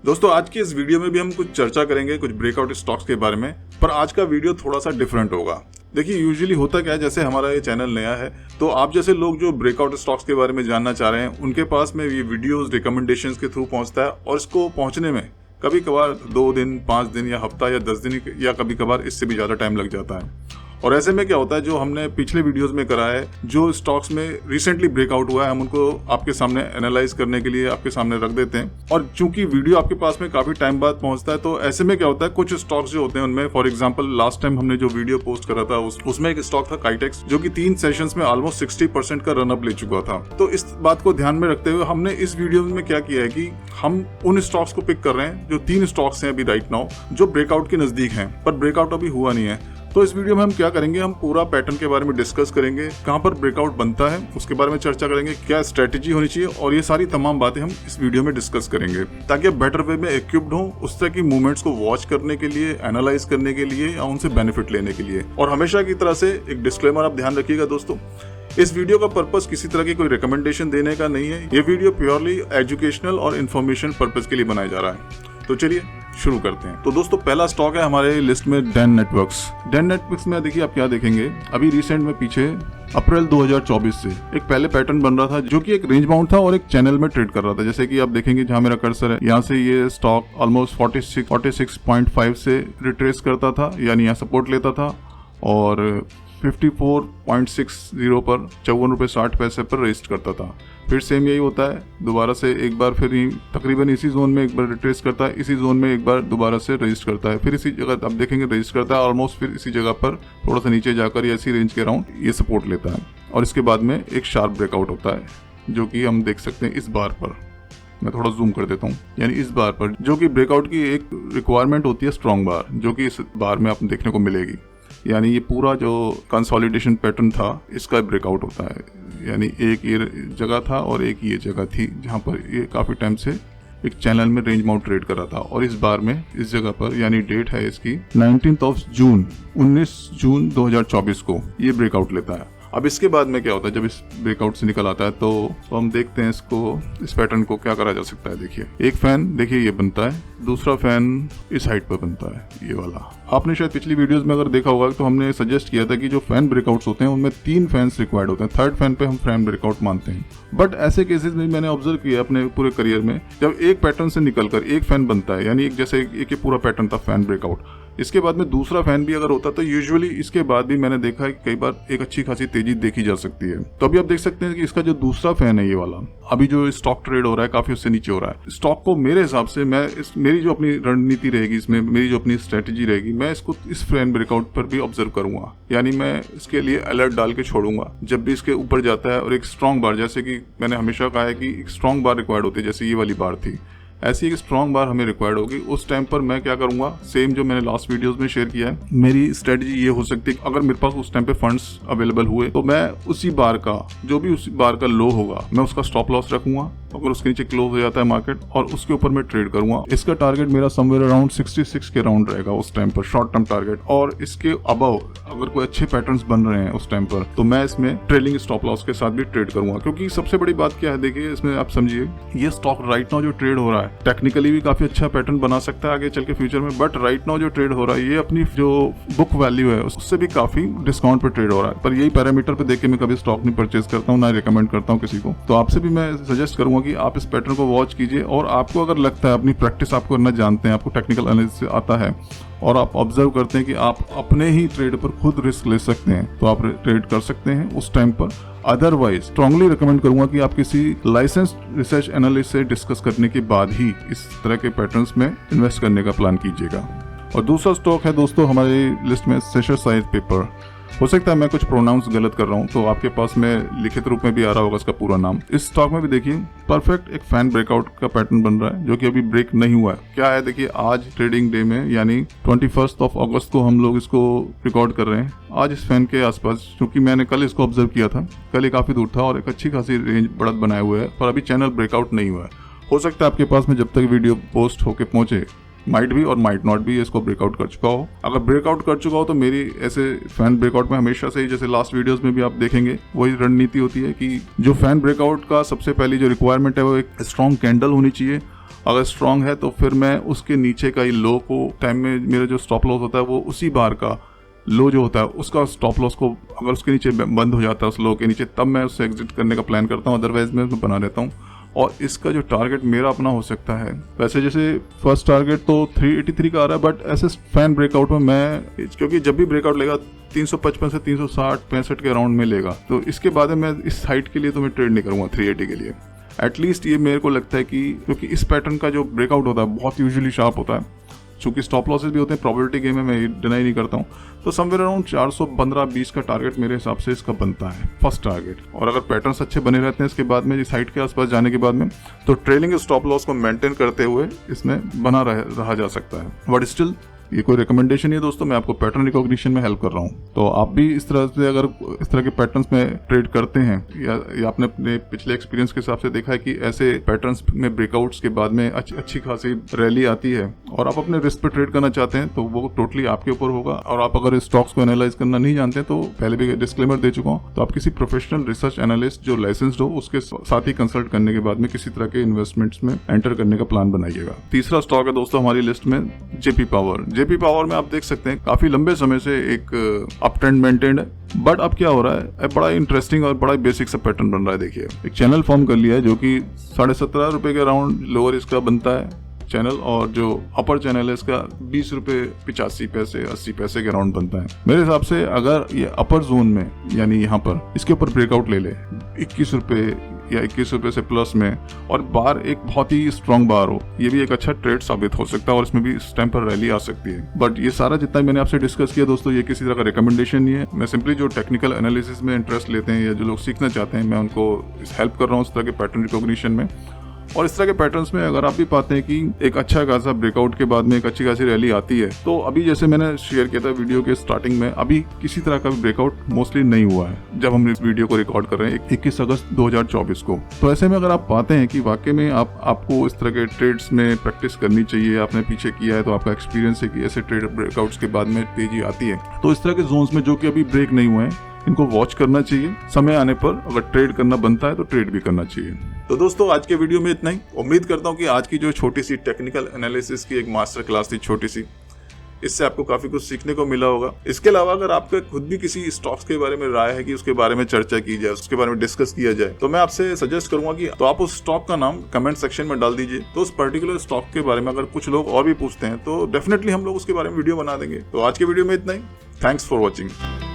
दोस्तों आज की इस वीडियो में भी हम कुछ चर्चा करेंगे कुछ ब्रेकआउट स्टॉक्स के बारे में, पर आज का वीडियो थोड़ा सा डिफरेंट होगा। देखिए यूजुअली होता क्या है, जैसे हमारा ये चैनल नया है तो आप जैसे लोग जो ब्रेकआउट स्टॉक्स के बारे में जानना चाह रहे हैं उनके पास में ये वीडियोस रिकमेंडेशंस के थ्रू पहुंचता है, और इसको पहुंचने में कभी कभार 2 दिन 5 दिन या हफ्ता या 10 दिन या कभी कभार इससे भी ज़्यादा टाइम लग जाता है। और ऐसे में क्या होता है, जो हमने पिछले वीडियोस में करा है, जो स्टॉक्स में रिसेंटली ब्रेकआउट हुआ है, हम उनको आपके सामने एनालाइज करने के लिए आपके सामने रख देते हैं। और चूंकि वीडियो आपके पास में काफी टाइम बाद पहुंचता है, तो ऐसे में क्या होता है, कुछ स्टॉक्स जो होते हैं उनमें, फॉर एग्जांपल लास्ट टाइम हमने जो वीडियो पोस्ट करा था उसमें एक स्टॉक था काइटेक्स, जो कि 3 सेशंस में ऑलमोस्ट 60% का रन अप ले चुका था। तो इस बात को ध्यान में रखते हुए हमने इस वीडियो में क्या किया है कि हम उन स्टॉक्स को पिक कर रहे हैं जो 3 स्टॉक्स हैं अभी राइट नाउ जो ब्रेकआउट के नजदीक हैं, पर ब्रेकआउट अभी हुआ नहीं है। तो इस वीडियो में हम क्या करेंगे, हम पूरा पैटर्न के बारे में डिस्कस करेंगे, कहां पर ब्रेकआउट बनता है उसके बारे में चर्चा करेंगे, क्या स्ट्रेटेजी होनी चाहिए, और ये सारी तमाम बातें हम इस वीडियो में डिस्कस करेंगे ताकि आप बेटर वे में इक्विप्ड हो उस तरह की मूवमेंट्स को वॉच करने के लिए, एनालाइज करने के लिए या उनसे बेनिफिट लेने के लिए। और हमेशा की तरह से एक डिस्क्लेमर आप ध्यान रखिएगा दोस्तों, इस वीडियो का पर्पस किसी तरह की कोई रिकमेंडेशन देने का नहीं है। ये वीडियो प्योरली एजुकेशनल और इन्फॉर्मेशन पर्पस के लिए बनाया जा रहा है। तो चलिए शुरू करते हैं। तो दोस्तों पहला स्टॉक है हमारे लिस्ट में डैन नेटवर्क्स। डैन नेटवर्क्स में देखिए आप क्या देखेंगे, अभी रिसेंट में पीछे अप्रैल 2024 से एक पहले पैटर्न बन रहा था जो कि एक रेंज बाउंड था और एक चैनल में ट्रेड कर रहा था। जैसे कि आप देखेंगे जहां मेरा कर्सर है, यहाँ से ये स्टॉक ऑलमोस्ट 46.5 से रिट्रेस करता था, यानी यहाँ सपोर्ट लेता था, और 54.60 पर 54.60 रुपए पर रजिस्ट करता था। फिर सेम यही होता है, दोबारा से एक बार फिर तकरीबन इसी जोन में एक बार रिट्रेस करता है, इसी जोन में एक बार दोबारा से रजिस्ट करता है, फिर इसी जगह आप देखेंगे रजिस्ट करता है ऑलमोस्ट, फिर इसी जगह पर थोड़ा सा नीचे जाकर या इसी रेंज के अराउंड ये सपोर्ट लेता है, और इसके बाद में एक शार्प ब्रेकआउट होता है जो कि हम देख सकते हैं इस बार पर। मैं थोड़ा जूम कर देता हूँ, यानी इस बार पर जो कि ब्रेकआउट की एक रिक्वायरमेंट होती है स्ट्रॉन्ग बार, जो कि इस बार में आपको देखने को मिलेगी। यानी ये पूरा जो कंसोलिडेशन पैटर्न था इसका ब्रेकआउट होता है, यानी एक ये जगह था और एक ये जगह थी जहां पर ये काफ़ी टाइम से एक चैनल में रेंज माउंट ट्रेड कर रहा था, और इस बार में इस जगह पर, यानी डेट है इसकी 19 जून 2024 को ये ब्रेकआउट लेता है। अब इसके बाद में क्या होता है, जब इस ब्रेकआउट से निकल आता है तो हम देखते हैं इस पैटर्न को क्या करा जा सकता है। देखिए एक फैन देखिए ये बनता है, दूसरा फैन इस हाइट पर बनता है, ये वाला। आपने शायद पिछली वीडियोस में अगर देखा होगा तो हमने सजेस्ट किया था कि जो फैन ब्रेकआउट्स होते हैं उनमें 3 फैंस रिक्वायर्ड होते हैं, 3rd फैन पे हम फैन ब्रेकआउट मानते हैं। बट ऐसे केसेस में मैंने ऑब्जर्व किया अपने पूरे करियर में, जब एक पैटर्न से निकलकर एक फैन बनता है, यानी एक जैसे एक पूरा पैटर्न था फैन ब्रेकआउट, इसके बाद में दूसरा फैन भी अगर होता तो यूजुअली इसके बाद भी मैंने देखा है कि कई बार एक अच्छी खासी तेजी देखी जा सकती है। तो अभी आप देख सकते हैं कि इसका जो दूसरा फैन है ये वाला, अभी जो स्टॉक ट्रेड हो रहा है काफी उससे नीचे हो रहा है। स्टॉक को मेरे हिसाब से मेरी जो अपनी रणनीति रहेगी, इसमें मेरी जो अपनी स्ट्रेटेजी रहेगी, मैं इसको इस फैन ब्रेकआउट पर भी ऑब्जर्व करूंगा, यानी मैं इसके लिए अलर्ट डाल के छोड़ूंगा जब भी इसके ऊपर जाता है। और एक स्ट्रॉन्ग बार, जैसे कि मैंने हमेशा कहा है कि एक स्ट्रॉन्ग बार रिक्वायर्ड होती है, जैसे ये वाली बार थी, ऐसी एक स्ट्रॉन्ग बार हमें रिक्वायर्ड होगी। उस टाइम पर मैं क्या करूंगा, सेम जो मैंने लास्ट वीडियोस में शेयर किया है, मेरी स्ट्रेटजी ये हो सकती है, अगर मेरे पास उस टाइम पे फंड्स अवेलेबल हुए तो मैं उसी बार का, जो भी उसी बार का लो होगा, मैं उसका स्टॉप लॉस रखूंगा, अगर उसके नीचे क्लोज हो जाता है मार्केट, और उसके ऊपर मैं ट्रेड करूंगा। इसका टारगेट मेरा समवेयर अराउंड 66 के राउंड रहेगा उस टाइम पर, शॉर्ट टर्म टारगेट। और इसके अबव अगर कोई अच्छे पैटर्न्स बन रहे हैं उस टाइम पर, तो मैं इसमें ट्रेलिंग स्टॉप लॉस के साथ भी ट्रेड करूंगा। क्योंकि सबसे बड़ी बात क्या है, देखिए इसमें आप समझिए, ये स्टॉक राइट नाउ जो ट्रेड हो रहा है टेक्निकली भी काफी अच्छा पैटर्न बना सकता है आगे चल के फ्यूचर में, बट राइट नाउ जो ट्रेड हो रहा है ये अपनी जो बुक वैल्यू है उससे भी काफी डिस्काउंट पे ट्रेड हो रहा है। पर यही पैरामीटर पे देख के मैं कभी स्टॉक नहीं परचेज करता हूँ, ना रिकमेंड करता हूँ किसी को। तो आपसे भी मैं सजेस्ट करूंगा कि आप इस पैटर्न को वॉच कीजिए, और आपको अगर लगता है, अपनी प्रैक्टिस आप करना जानते हैं, आपको टेक्निकल एनालिसिस आता है, और आप ऑब्जर्व करते हैं कि आप अपने ही ट्रेड पर खुद रिस्क ले सकते हैं, तो आप ट्रेड कर सकते हैं उस टाइम पर। अदरवाइज स्ट्रांगली रिकमेंड करूंगा कि आप किसी लाइसेंस्ड रिसर्च एनालिस्ट से डिस्कस करने के बाद ही इस तरह के पैटर्न्स में इन्वेस्ट करने का प्लान कीजिएगा। और दूसरा स्टॉक है दोस्तों हमारी लिस्ट में सेशर साइज पेपर। हो सकता है मैं कुछ प्रोनाउंस गलत कर रहा हूँ, तो आपके पास में लिखित रूप में भी आ रहा होगा इसका पूरा नाम। इस स्टॉक में भी देखिए परफेक्ट एक फैन ब्रेकआउट का पैटर्न बन रहा है, जो कि अभी ब्रेक नहीं हुआ है। क्या है देखिए, आज ट्रेडिंग डे में यानी 21 अगस्त को हम लोग इसको रिकॉर्ड कर रहे हैं। आज इस फैन के आसपास, क्योंकि मैंने कल इसको ऑब्जर्व किया था, कल ये काफी दूर था और एक अच्छी खासी रेंज बढ़त बनाए हुए है, पर अभी चैनल ब्रेकआउट नहीं हुआ है। हो सकता है आपके पास में जब तक वीडियो पोस्ट होके पहुंचे माइट भी और माइट नॉट भी इसको ब्रेकआउट कर चुका हो। अगर ब्रेकआउट कर चुका हो तो मेरी ऐसे फैन ब्रेकआउट में हमेशा से ही, जैसे लास्ट वीडियोस में भी आप देखेंगे, वही रणनीति होती है कि जो फैन ब्रेकआउट का सबसे पहली जो रिक्वायरमेंट है वो एक स्ट्रॉन्ग कैंडल होनी चाहिए अगर स्ट्रांग है तो फिर मैं उसके नीचे का ही लो को टाइम में मेरा जो स्टॉप लॉस होता है वो उसी बार का लो जो होता है उसका स्टॉप लॉस को अगर उसके नीचे बंद हो जाता है उस लो के नीचे, तब मैं उससे एग्जिट करने का प्लान करता हूँ। अदरवाइज मैं उसमें बना रहता हूँ। और इसका जो टारगेट मेरा अपना हो सकता है, वैसे जैसे फर्स्ट टारगेट तो 383 का आ रहा है, बट ऐसे फैन ब्रेकआउट में मैं, क्योंकि जब भी ब्रेकआउट लेगा 355 से 360 65 के अराउंड में लेगा, तो इसके बाद में मैं इस हाइट के लिए तो मैं ट्रेड नहीं करूँगा 380 के लिए। एटलीस्ट ये मेरे को लगता है कि क्योंकि इस पैटर्न का जो ब्रेकआउट होता है बहुत यूजुअली शार्प होता है, चूंकि स्टॉप लॉसेस भी होते हैं, प्रोबेबिलिटी गेम है, मैं डिनाई नहीं करता हूँ, तो समवेयर अराउंड 415-20 का टारगेट मेरे हिसाब से इसका बनता है फर्स्ट टारगेट। और अगर पैटर्न्स अच्छे बने रहते हैं इसके बाद में इस हाइट के आसपास जाने के बाद में, तो ट्रेलिंग स्टॉप लॉस को मेंटेन करते हुए इसमें बना रहा जा सकता है। बट स्टिल ये कोई रिकमेंडेशन नहीं है दोस्तों, मैं आपको पैटर्न रिकॉग्निशन में हेल्प कर रहा हूँ। तो आप भी इस तरह से अगर इस तरह के पैटर्न्स में ट्रेड करते हैं या आपने अपने पिछले एक्सपीरियंस के हिसाब से देखा है कि ऐसे पैटर्न्स में ब्रेकआउट्स के बाद में अच्छी खासी रैली आती है और आप अपने रिस्क पे ट्रेड करना चाहते हैं, तो वो टोटली आपके ऊपर होगा। और आप अगर स्टॉक्स को एनालाइज करना नहीं जानते तो पहले भी डिस्क्लेमर दे चुका हूँ, तो आप किसी प्रोफेशनल रिसर्च एनालिस्ट जो लाइसेंस्ड हो उसके साथ ही कंसल्ट करने के बाद में किसी तरह के इन्वेस्टमेंट्स में एंटर करने का प्लान बनाइएगा। तीसरा स्टॉक है दोस्तों हमारी लिस्ट में जेपी पावर। जेपी पावर में आप देख सकते हैं काफी लंबे समय से एक अप ट्रेंड मेंटेन्ड है, बट अब क्या हो रहा है, बड़ा इंटरेस्टिंग और बड़ा बेसिक सा पैटर्न बन रहा है। देखिए एक चैनल फॉर्म कर लिया है जो कि 17.5 रुपए के अराउंड लोअर इसका बनता है चैनल, और जो अपर चैनल है इसका 20 रुपए 85 पैसे 80 पैसे के अराउंड बनता है। मेरे हिसाब से अगर ये अपर जोन में यानी यहाँ पर इसके ऊपर ब्रेकआउट ले ले 21 रुपए या 21 रुपए से प्लस में, और बार एक बहुत ही स्ट्रांग बार हो, ये भी एक अच्छा ट्रेड साबित हो सकता है और इसमें भी इस टाइम पर रैली आ सकती है। बट ये सारा जितना मैंने आपसे डिस्कस किया दोस्तों, ये किसी तरह का रिकमेंडेशन नहीं है। मैं सिंपली जो टेक्निकल एनालिसिस में इंटरेस्ट लेते हैं या जो लोग सीखना चाहते हैं, मैं उनको हेल्प कर रहा हूँ इस तरह के पैटर्न रिकॉग्निशन में। और इस तरह के पैटर्न्स में अगर आप भी पाते हैं कि एक अच्छा खासा ब्रेकआउट के बाद में एक अच्छी खासी रैली आती है, तो अभी जैसे मैंने शेयर किया था वीडियो के स्टार्टिंग में, अभी किसी तरह का भी ब्रेकआउट मोस्टली नहीं हुआ है जब हम इस वीडियो को रिकॉर्ड कर रहे हैं 21 अगस्त 2024 को। तो ऐसे में अगर आप पाते हैं कि वाकई में आपको इस तरह के ट्रेड्स में प्रैक्टिस करनी चाहिए, आपने पीछे किया है तो आपका एक्सपीरियंस है कि ऐसे ट्रेड ब्रेकआउट्स के बाद में तेजी आती है, तो इस तरह के जोन्स में जो कि अभी ब्रेक नहीं हुए हैं इनको वॉच करना चाहिए। समय आने पर अगर ट्रेड करना बनता है तो ट्रेड भी करना चाहिए। तो दोस्तों आज के वीडियो में इतना ही। उम्मीद करता हूँ कि आज की जो छोटी सी टेक्निकल एनालिसिस की एक मास्टर क्लास थी छोटी सी, इससे आपको काफी कुछ सीखने को मिला होगा। इसके अलावा अगर आपका खुद भी किसी स्टॉक्स के बारे में राय है कि उसके बारे में चर्चा की जाए, उसके बारे में डिस्कस किया जाए, तो मैं आपसे सजेस्ट करूंगा कि तो आप उस स्टॉक का नाम कमेंट सेक्शन में डाल दीजिए। तो उस पर्टिकुलर स्टॉक के बारे में अगर कुछ लोग और भी पूछते हैं तो डेफिनेटली हम लोग उसके बारे में वीडियो बना देंगे। तो आज के वीडियो में इतना ही। Thanks for watching.